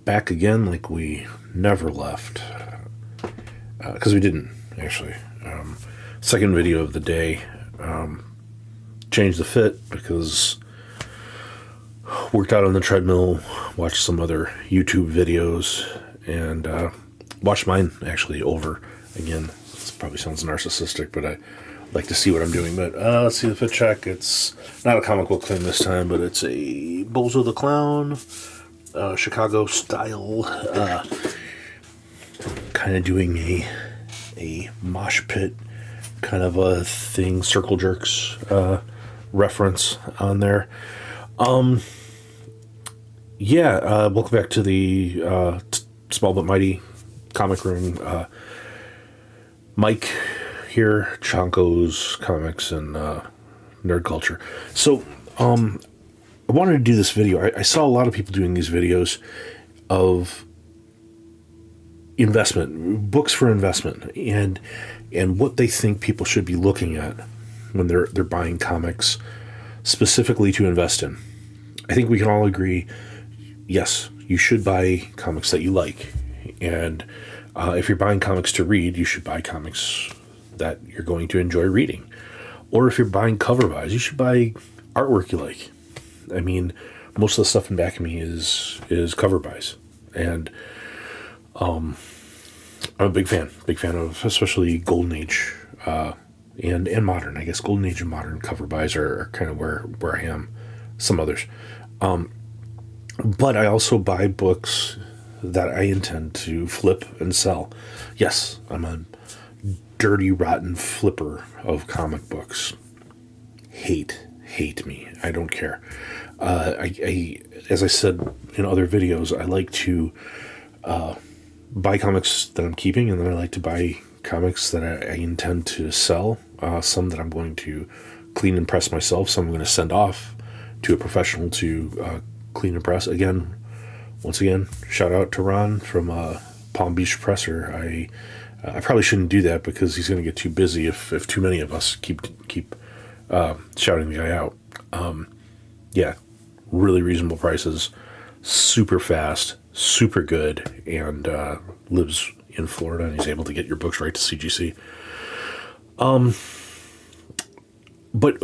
back again like we never left. Because we didn't, actually. Second video of the day. Changed the fit because worked out on the treadmill, watched some other YouTube videos, and watched mine actually over again. This probably sounds narcissistic, but I like to see what I'm doing. But let's see the fit check. It's not a comic book thing this time, but it's a Bozo the Clown, Chicago style, kind of doing a mosh pit kind of a thing, circle jerks reference on there. Welcome back to the Small But Mighty Comic Room. Mike here, Chonko's Comics and Nerd Culture. So, I wanted to do this video. I saw a lot of people doing these videos of investment, books for investment, and what they think people should be looking at when they're buying comics specifically to invest in. I think we can all agree, yes, you should buy comics that you like. And if you're buying comics to read, you should buy comics that you're going to enjoy reading. Or if you're buying cover buys, you should buy artwork you like. I mean, most of the stuff in back of me is cover buys. And I'm a big fan of especially Golden Age and modern. I guess Golden Age and modern cover buys are kind of where I am. Some others. But I also buy books that I intend to flip and sell. Yes, I'm a dirty, rotten flipper of comic books. Hate me. I don't care. I as I said in other videos, I like to buy comics that I'm keeping, and then I like to buy comics that I intend to sell. Some that I'm going to clean and press myself. Some I'm going to send off to a professional to clean and press. Once again, shout out to Ron from Palm Beach Presser. I probably shouldn't do that because he's going to get too busy if too many of us keep shouting the guy out. Really reasonable prices, super fast, super good, and lives in Florida, and he's able to get your books right to CGC. But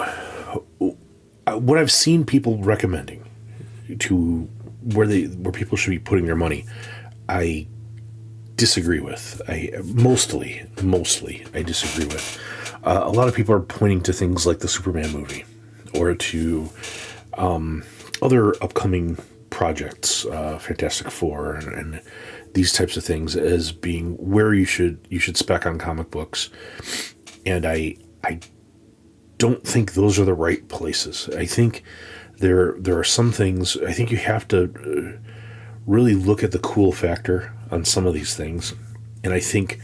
what I've seen people recommending to where people should be putting their money, I disagree with. Mostly I disagree with. A lot of people are pointing to things like the Superman movie, or to other upcoming projects, Fantastic Four, and these types of things as being where you should spec on comic books. And I don't think those are the right places. I think there are some things. I think you have to really look at the cool factor on some of these things. And I think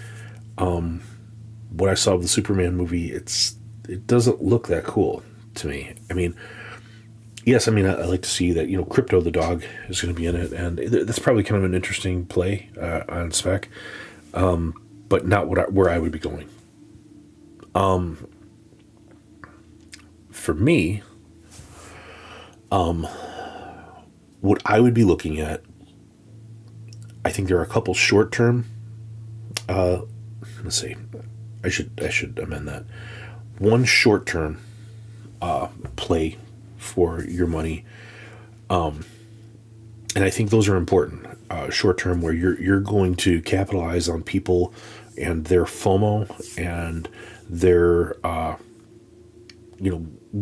what I saw of the Superman movie, it doesn't look that cool to me. I mean, yes, I like to see that, Crypto the dog is going to be in it, and that's probably kind of an interesting play on spec, but not where I would be going. For me, what I would be looking at, I think there are a couple short-term, let's see, I should amend that. One short-term play for your money, and I think those are important. Short-term, where you're going to capitalize on people and their FOMO and their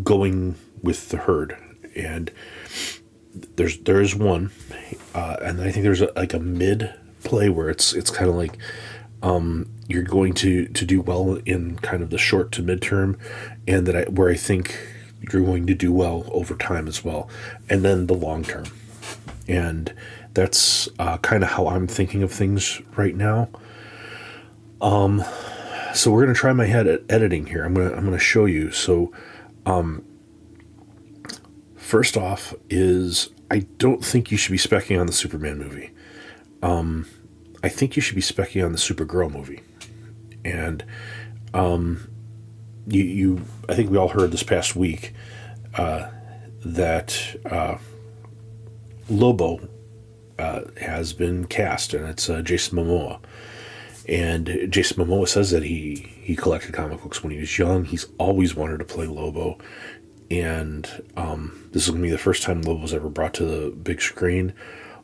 going with the herd. And there is one, and I think there's a mid play where it's kind of like you're going to do well in kind of the short to midterm, and where I think you're going to do well over time as well, and then the long term. And that's kind of how I'm thinking of things right now. So we're gonna try my head at editing here. I'm gonna show you. So first off is I don't think you should be specking on the Superman movie. I think you should be specking on the Supergirl movie. And you I think we all heard this past week that Lobo has been cast, and it's Jason Momoa. And Jason Momoa says that he collected comic books when he was young. He's always wanted to play Lobo, and this is going to be the first time Lobo's ever brought to the big screen.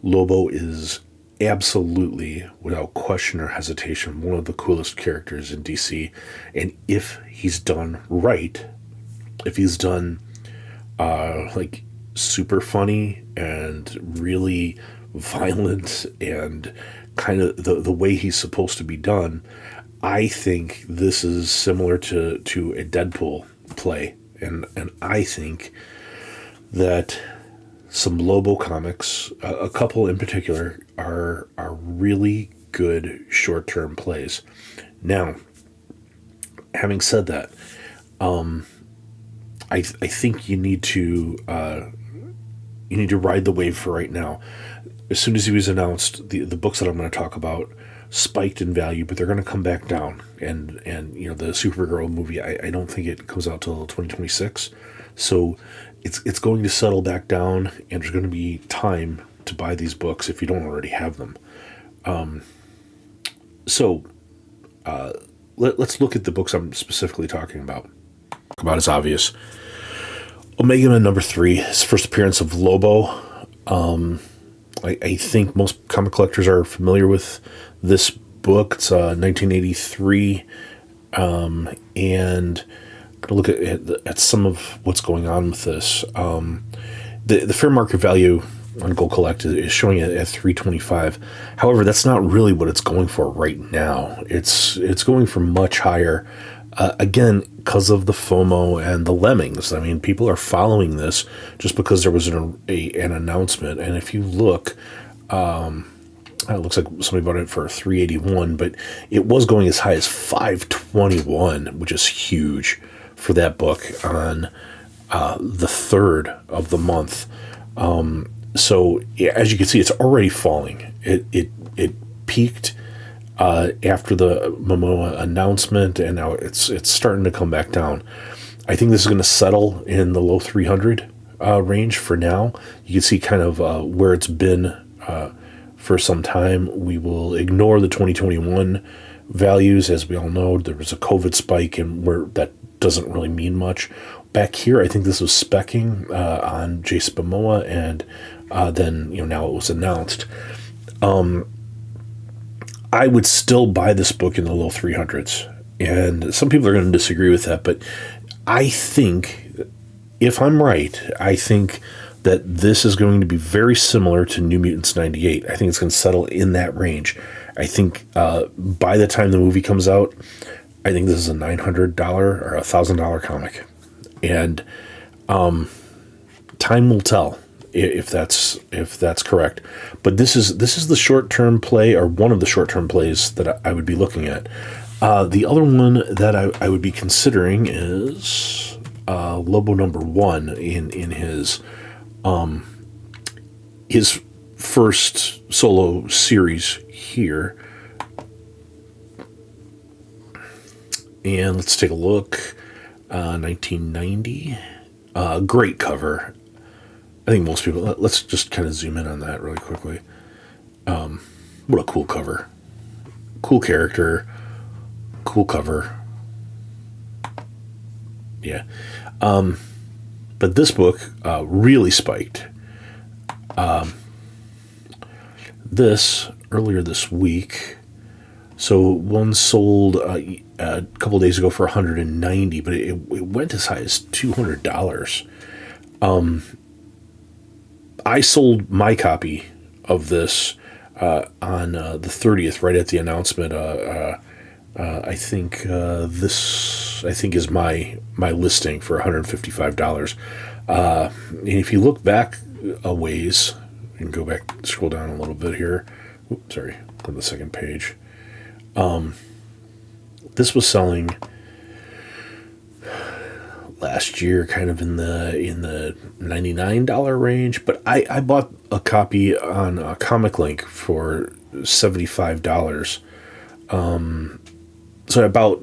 Lobo is absolutely, without question or hesitation, one of the coolest characters in DC. And if he's done right, if he's done like super funny and really violent and kind of the way he's supposed to be done, I think this is similar to a Deadpool play. And I think that some Lobo comics, a couple in particular, are really good short-term plays. Now, having said that, I think you need to ride the wave for right now. As soon as he was announced, the books that I'm going to talk about spiked in value, but they're going to come back down. And the Supergirl movie, I don't think it comes out till 2026, so it's going to settle back down, and there's going to be time to buy these books if you don't already have them. Let's look at the books I'm specifically talking about. It's obvious. Omega Man number 3, his first appearance of Lobo. I think most comic collectors are familiar with this book. It's 1983, and I'm going to look at some of what's going on with this. The fair market value on Gold Collect is showing it at $325. However, that's not really what it's going for right now. It's going for much higher. Again, because of the FOMO and the lemmings. I mean, people are following this just because there was an announcement. And if you look, it looks like somebody bought it for $381, but it was going as high as $521, which is huge for that book on the 3rd of the month. So as you can see, it's already falling. It peaked after the Momoa announcement, and now it's starting to come back down. I think this is going to settle in the low 300 range for now. You can see kind of where it's been for some time. We will ignore the 2021 values. As we all know, there was a COVID spike, and where that doesn't really mean much. Back here, I think this was speccing on Jason Momoa, and then now it was announced. I would still buy this book in the low 300s, and some people are going to disagree with that, but I think, if I'm right, I think that this is going to be very similar to New Mutants 98. I think it's going to settle in that range. I think by the time the movie comes out, I think this is a $900 or $1,000 comic, and time will tell if that's correct. But this is the short-term play, or one of the short-term plays that I would be looking at. The other one that I would be considering is Lobo number 1 in his first solo series here. And let's take a look. 1990. Great cover. I think most people... Let's just kind of zoom in on that really quickly. What a cool cover. Cool character. Cool cover. Yeah. But this book really spiked. Earlier this week... So one sold a couple days ago for $190, but it went as high as $200. I sold my copy of this on the 30th, right at the announcement. I think this is my listing for $155. And if you look back a ways, you can go back, scroll down a little bit here. Oops, sorry, go to the second page. This was selling last year kind of in the $99 range, but I bought a copy on Comic Link for $75. So I about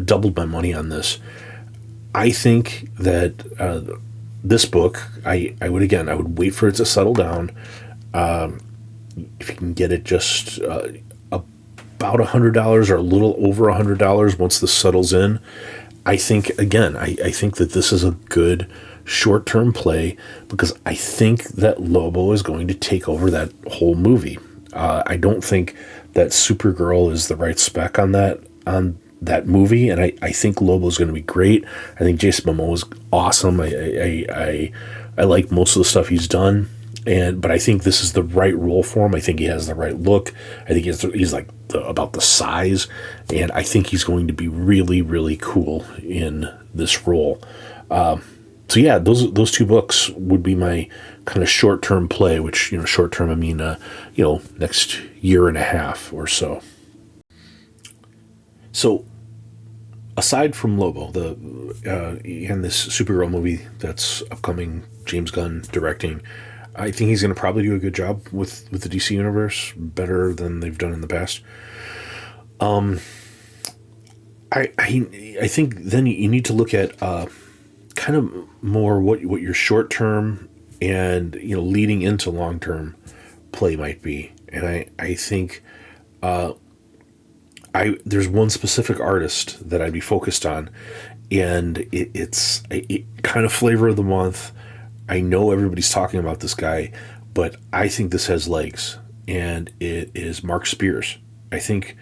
doubled my money on this. I think that this book, I would wait for it to settle down. if you can get it just about $100 or a little over $100 once this settles in, I think, again, I think that this is a good short-term play because I think that Lobo is going to take over that whole movie. I don't think that Supergirl is the right spec on that movie, and I think Lobo is going to be great. I think Jason Momoa is awesome. I like most of the stuff he's done, but I think this is the right role for him. I think he has the right look. I think he's like about the size, and I think he's going to be really, really cool in this role. So yeah, those two books would be my kind of short-term play, which, short term, I mean, next year and a half or so. So aside from Lobo, and this Supergirl movie that's upcoming, James Gunn directing, I think he's going to probably do a good job with the DC universe, better than they've done in the past. I think then you need to look at kind of more what your short term and leading into long term play might be, and I think there's one specific artist that I'd be focused on, and it's kind of flavor of the month. I know everybody's talking about this guy, but I think this has legs, and it is Mark Spears. I think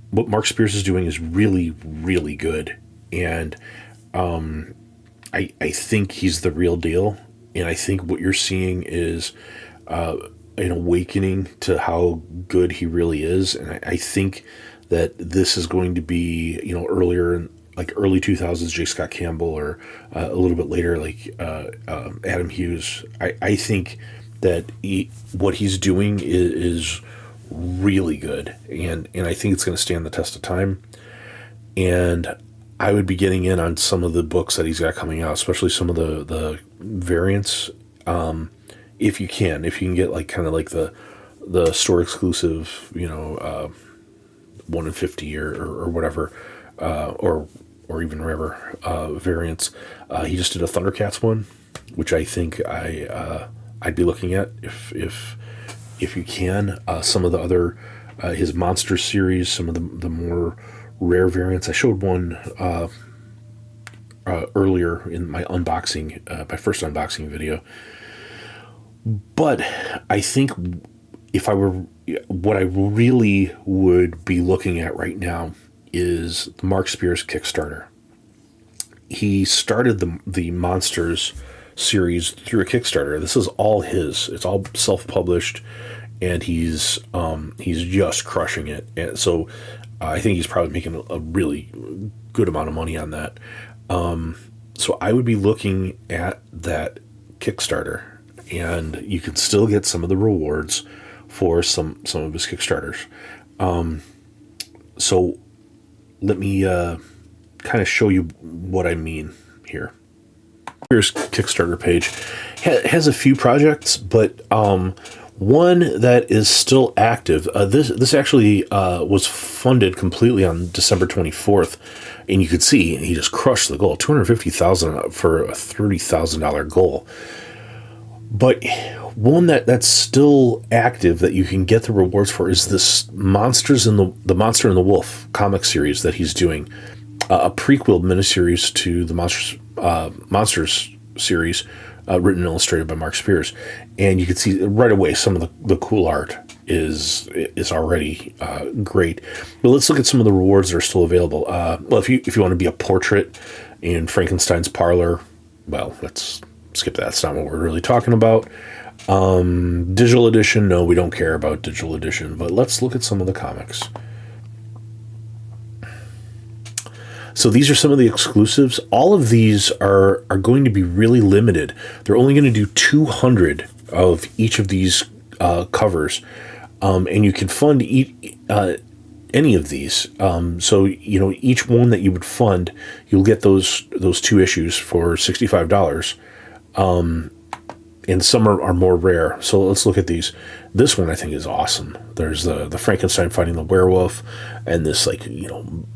what Mark Spears is doing is really, really good, and I think he's the real deal, and I think what you're seeing is an awakening to how good he really is, and I think that this is going to be, earlier in like early 2000s J. Scott Campbell, or a little bit later like Adam Hughes. I think that what he's doing is really good, and I think it's going to stand the test of time. And I would be getting in on some of the books that he's got coming out, especially some of the variants. If you can get like kind of like the store exclusive, 1 in 50 or whatever, or even rarer variants. He just did a Thundercats one, which I think I'd be looking at if you can. Some of the other his monster series, some of the more rare variants. I showed one earlier in my unboxing, my first unboxing video. But I think what I really would be looking at right now is the Mark Spears Kickstarter. He started the Monsters series through a Kickstarter. This is all his. It's all self-published, and he's just crushing it. And so I think he's probably making a really good amount of money on that. So I would be looking at that Kickstarter, and you can still get some of the rewards for some of his Kickstarters. So let me kind of show you what I mean here. Here's Kickstarter page. Has a few projects, but one that is still active. This actually was funded completely on December 24th, and you could see he just crushed the goal. $250,000 for a $30,000 goal. But one that's still active that you can get the rewards for is this Monsters and the Monster and the Wolf comic series that he's doing, a prequel miniseries to the Monsters series, written and illustrated by Mark Spears. And you can see right away some of the cool art is already great. But let's look at some of the rewards that are still available. Well, if you want to be a portrait in Frankenstein's parlor, well, let's skip that. That's not what we're really talking about. Digital edition, no, we don't care about digital edition, but let's look at some of the comics. So these are some of the exclusives. All of these are going to be really limited. They're only going to do 200 of each of these covers, and you can fund any of these. So each one that you would fund, you'll get those 2 issues for $65. And some are more rare. So let's look at these. This one I think is awesome. There's the Frankenstein fighting the werewolf, and this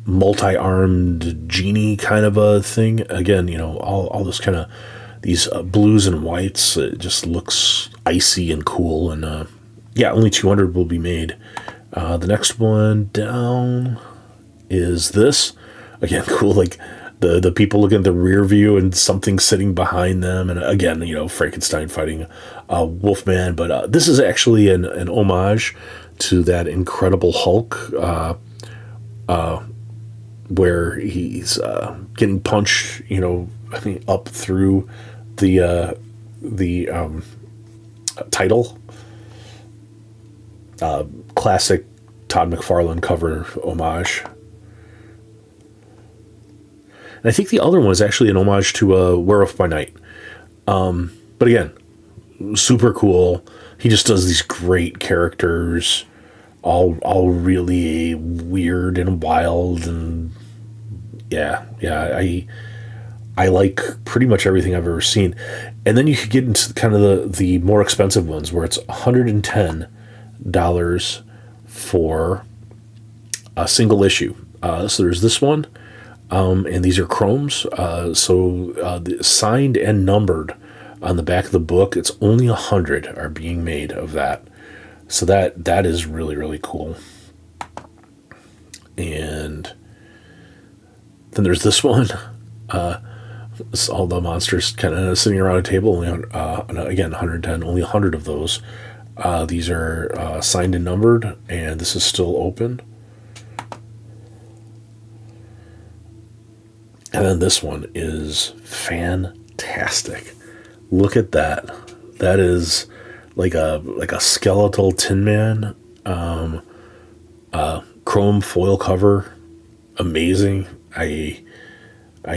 multi-armed genie kind of a thing. Again, all this kind of these blues and whites. It just looks icy and cool, and yeah, only 200 will be made. The next one down is this. Again, cool. Like the people looking at the rear view and something sitting behind them. And again, Frankenstein fighting Wolfman. But this is actually an homage to that Incredible Hulk, where he's getting punched, up through the title. Classic Todd McFarlane cover homage. And I think the other one is actually an homage to Werewolf by Night. But again, super cool. He just does these great characters, all really weird and wild, and yeah. I like pretty much everything I've ever seen. And then you could get into kind of the more expensive ones where it's $110 for a single issue. So there's this one. And these are chromes, signed and numbered on the back of the book. It's only 100 are being made of that, so that is really, really cool. And then there's this one. It's all the monsters kind of sitting around a table. Again, 110, only 100 of those. These are signed and numbered, and this is still open. And then this one is fantastic. Look at that. That is like a skeletal Tin Man, chrome foil cover. Amazing. I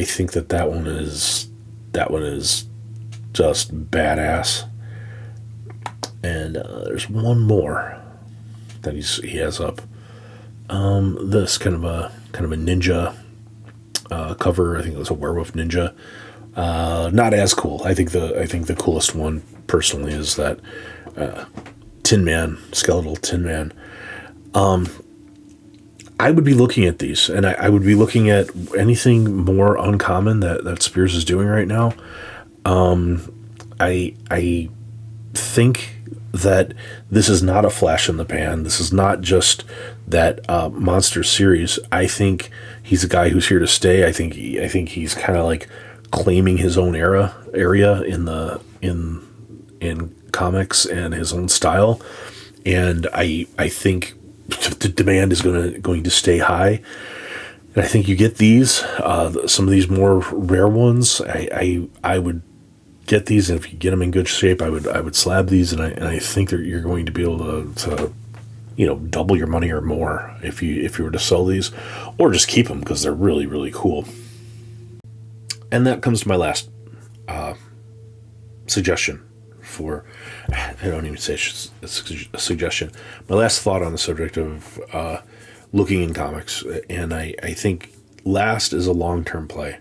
think that one is just badass. And there's one more that he has up. This kind of a ninja cover. I think it was a werewolf ninja. Not as cool. I think the coolest one personally is that Tin Man, skeletal Tin Man. I would be looking at these, and I would be looking at anything more uncommon that Spears is doing right now. I think that this is not a flash in the pan. This is not just that monster series. I think he's a guy who's here to stay. I think he's kind of like claiming his own area in comics and his own style. And I think the demand is going to stay high. And I think you get these, some of these more rare ones. I would get these, and if you get them in good shape, I would slab these, and I think that you're going to be able to double your money or more if you were to sell these, or just keep them because they're really, really cool. And that comes to my last suggestion for, I don't even say it's a suggestion, my last thought on the subject of looking in comics. And I think last is a long-term play.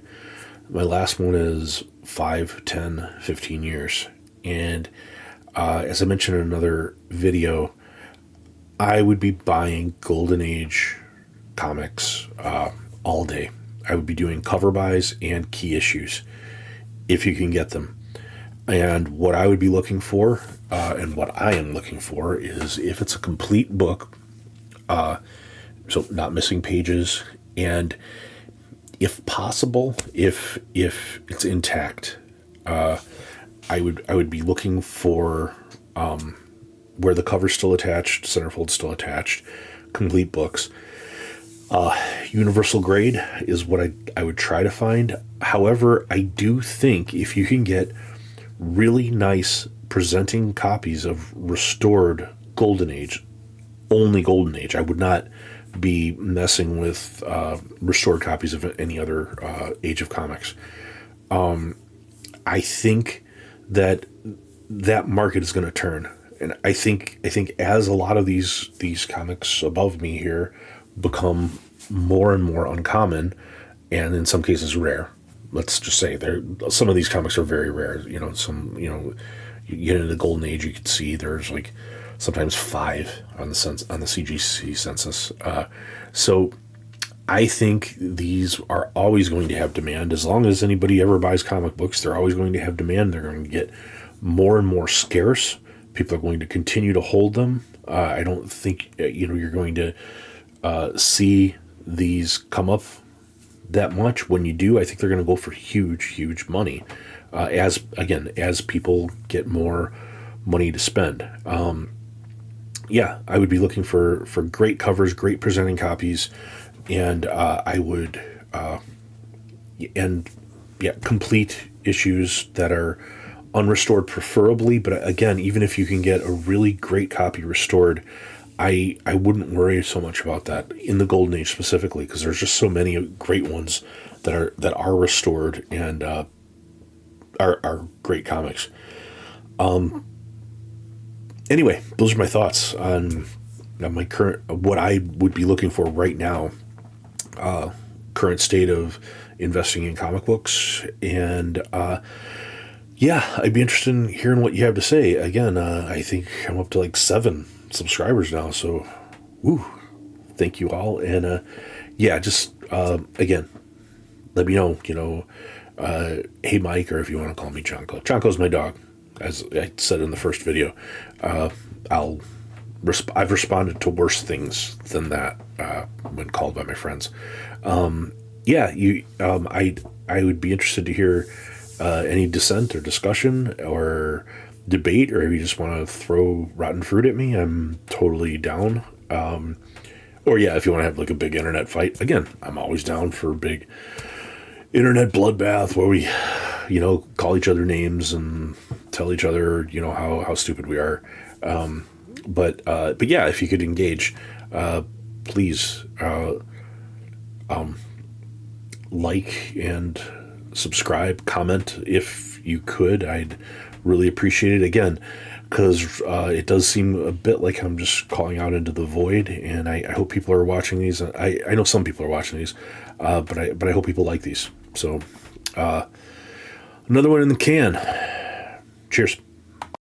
My last one is 5, 10, 15 years. And as I mentioned in another video, I would be buying Golden Age comics all day. I would be doing cover buys and key issues if you can get them. And what I would be looking for, and what I am looking for, is if it's a complete book, so not missing pages, and if possible, if it's intact, I would be looking for where the cover's still attached, centerfold's still attached, complete books. Universal grade is what I would try to find. However, I do think if you can get really nice presenting copies of restored Golden Age, only Golden Age, I would not be messing with restored copies of any other Age of Comics. I think that market is going to turn, and I think as a lot of these comics above me here become more and more uncommon, and in some cases rare. Let's just say some of these comics are very rare. You get into the Golden Age, you can see there's like sometimes 5 on the CGC census. So I think these are always going to have demand. As long as anybody ever buys comic books, they're always going to have demand. They're going to get more and more scarce People are going to continue to hold them. I don't think you're going to see these come up that much. When you do, I think they're going to go for huge money. As people get more money to spend. I would be looking for great covers, great presenting copies, and I would complete issues that are unrestored preferably. But again, even if you can get a really great copy restored, I wouldn't worry so much about that in the Golden Age specifically, because there's just so many great ones that are restored and are great comics. Anyway, those are my thoughts on my current, what I would be looking for right now, current state of investing in comic books. And I'd be interested in hearing what you have to say. Again, I think I'm up to like 7 subscribers now, so thank you all. And again, let me know, hey Mike, or if you want to call me Chanko. Chanko's my dog, as I said in the first video. I've responded to worse things than that when called by my friends. I would be interested to hear any dissent or discussion or debate, or if you just want to throw rotten fruit at me, I'm totally down. If you want to have like a big internet fight, again, I'm always down for a big internet bloodbath where we, call each other names and tell each other, how stupid we are. If you could engage, please, like and subscribe, comment if you could. I'd really appreciate it, again, because it does seem a bit like I'm just calling out into the void, and I hope people are watching these. I know some people are watching these, but I hope people like these. So another one in the can. Cheers.